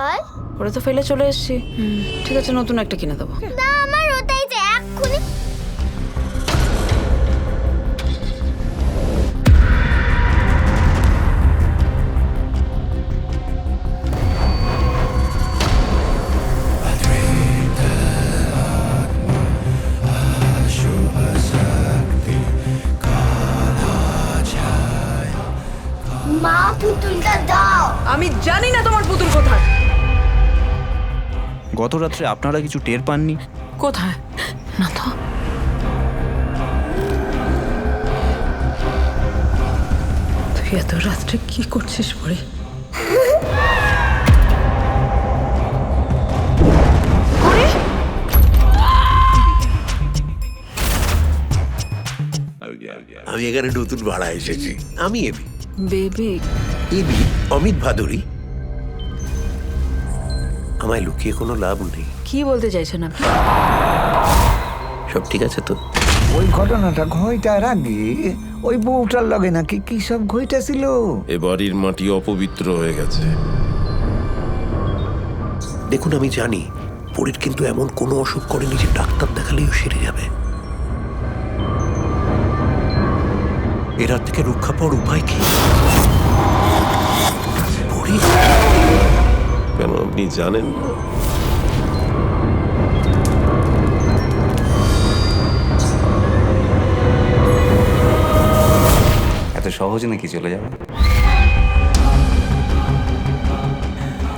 কোথায়? ওরা তো ফেলে চলে এসেছি। ঠিক আছে, নতুন একটা কিনে দেবো। না, আমার ওটাই যে এক্ষুনি। মা, পুতুলটা দাও। আমি জানি না তোমার পুতুল কোথায়। গত রাত্রে আপনারা কিছু টের পাননি? কোথায়? না তো। তুই এত রাত্রে কি করছিস পরে? আমি এখানে নতুন ভাড়া এসেছি। আমি এবি। বেবি, এবি অমিত ভাদুরী। আমায় লুকিয়ে কোনো লাভ নেই। কি বলতে চাইছেন আপনি? সব ঠিক আছে তো? ওই ঘটনাটা ঘইটার আগে ওই বউটার লগে নাকি কি সব ঘইটাছিল। এ বাড়ির মাটি অপবিত্র হয়ে গেছে। দেখুন, আমি জানি পরীর কিন্তু এমন কোনো অসুখ করেনি যে ডাক্তার দেখালেও সেরে যাবে। এর হাত থেকে রক্ষা পাওয়ার উপায় কি? পরী, কেন আপনি জানেন? এত সহজে নাকি চলে যাবে?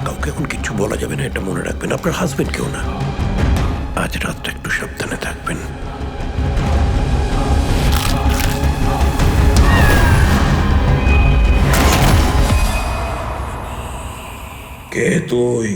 কাউকে এখন কিচ্ছু বলা যাবে না, এটা মনে রাখবেন। আপনার হাজবেন্ড কেউ না। আজ রাতটা একটু সাবধানে থাকবেন। কে তুই?